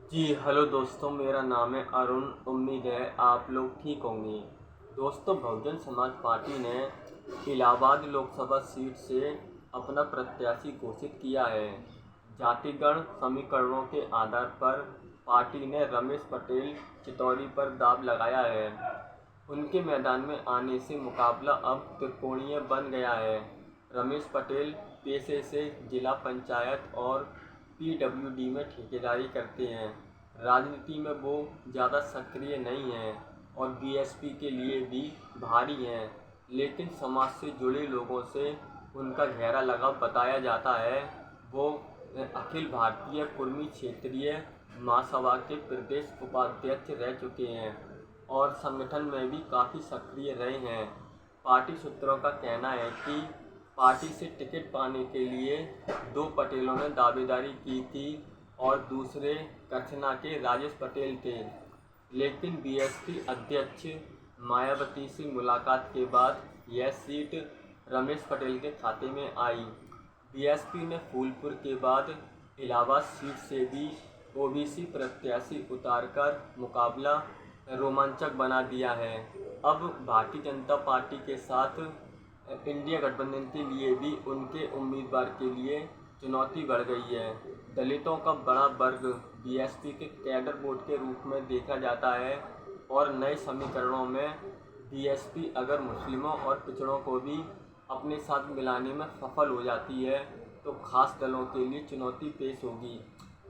जी hello दोस्तों, मेरा नाम है अरुण। उम्मीद है आप लोग ठीक होंगे। दोस्तों, बहुजन समाज पार्टी ने इलाहाबाद लोकसभा सीट से अपना प्रत्याशी घोषित किया है। जातिगण समीकरणों के आधार पर पार्टी ने रमेश पटेल चितौरी पर दांव लगाया है। उनके मैदान में आने से मुकाबला अब त्रिकोणीय बन गया है। रमेश पटेल पेशे से जिला पंचायत और पीडब्ल्यूडी में ठेकेदारी करते हैं। राजनीति में वो ज़्यादा सक्रिय नहीं हैं और बीएसपी के लिए भी भारी हैं, लेकिन समाज से जुड़े लोगों से उनका गहरा लगाव बताया जाता है। वो अखिल भारतीय कुर्मी क्षेत्रीय महासभा के प्रदेश उपाध्यक्ष रह चुके हैं और संगठन में भी काफ़ी सक्रिय रहे हैं। पार्टी सूत्रों का कहना है कि पार्टी से टिकट पाने के लिए दो पटेलों ने दावेदारी की थी और दूसरे कचना के राजेश पटेल थे, लेकिन बीएसपी अध्यक्ष मायावती से मुलाकात के बाद यह सीट रमेश पटेल के खाते में आई। बीएसपी ने फूलपुर के बाद इलाहाबाद सीट से भी ओबीसी प्रत्याशी उतारकर मुकाबला रोमांचक बना दिया है। अब भारतीय जनता पार्टी के साथ इंडिया गठबंधन के लिए भी उनके उम्मीदवार के लिए चुनौती बढ़ गई है। दलितों का बड़ा वर्ग बीएसपी के कैडर वोट के रूप में देखा जाता है और नए समीकरणों में बीएसपी अगर मुस्लिमों और पिछड़ों को भी अपने साथ मिलाने में सफल हो जाती है तो खास दलों के लिए चुनौती पेश होगी।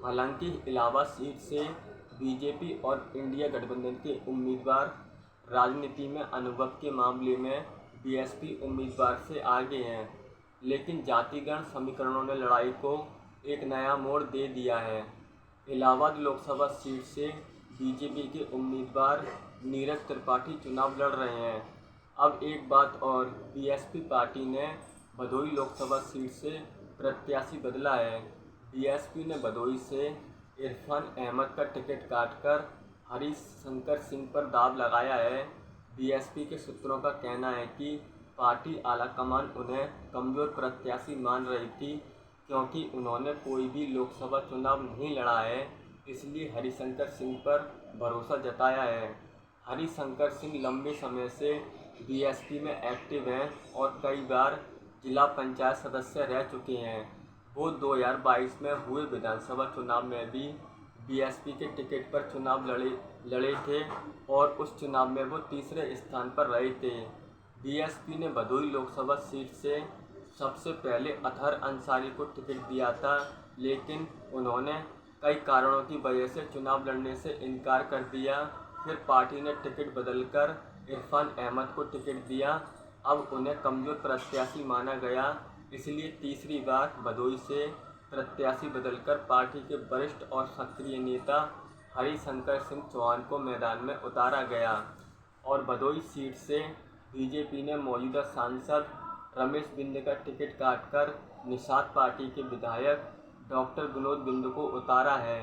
हालांकि इलाहाबाद सीट से बीजेपी और इंडिया गठबंधन के उम्मीदवार राजनीति में अनुभव के मामले में बीएसपी उम्मीदवार से आगे हैं, लेकिन जातिगण समीकरणों ने लड़ाई को एक नया मोड़ दे दिया है। इलाहाबाद लोकसभा सीट से बीजेपी के उम्मीदवार नीरज त्रिपाठी चुनाव लड़ रहे हैं। अब एक बात और, बीएसपी पार्टी ने भदोही लोकसभा सीट से प्रत्याशी बदला है। बीएसपी ने भदोही से इरफान अहमद का टिकट काटकर हरिशंकर सिंह पर दांव लगाया है। बीएसपी के सूत्रों का कहना है कि पार्टी आलाकमान उन्हें कमजोर प्रत्याशी मान रही थी, क्योंकि उन्होंने कोई भी लोकसभा चुनाव नहीं लड़ा है, इसलिए हरिशंकर सिंह पर भरोसा जताया है। हरिशंकर सिंह लंबे समय से बीएसपी में एक्टिव हैं और कई बार जिला पंचायत सदस्य रह चुके हैं। वो 2022 में हुए विधानसभा चुनाव में भी बीएसपी के टिकट पर चुनाव लड़े थे और उस चुनाव में वो तीसरे स्थान पर रहे थे। बीएसपी ने भदोही लोकसभा सीट से सबसे पहले अतहर अंसारी को टिकट दिया था, लेकिन उन्होंने कई कारणों की वजह से चुनाव लड़ने से इनकार कर दिया। फिर पार्टी ने टिकट बदलकर इरफान अहमद को टिकट दिया। अब उन्हें कमजोर प्रत्याशी माना गया, इसलिए तीसरी बार भदोही से प्रत्याशी बदलकर पार्टी के वरिष्ठ और सक्रिय नेता हरिशंकर सिंह चौहान को मैदान में उतारा गया और भदोही सीट से बीजेपी ने मौजूदा सांसद रमेश बिंद का टिकट काटकर निषाद पार्टी के विधायक डॉक्टर विनोद बिंद को उतारा है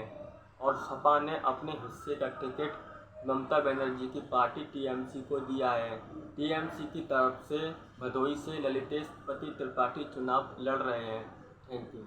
और सपा ने अपने हिस्से का टिकट ममता बनर्जी की पार्टी टीएमसी को दिया है। टीएमसी की तरफ से भदोही से ललितेश पति त्रिपाठी चुनाव लड़ रहे हैं। Thank you.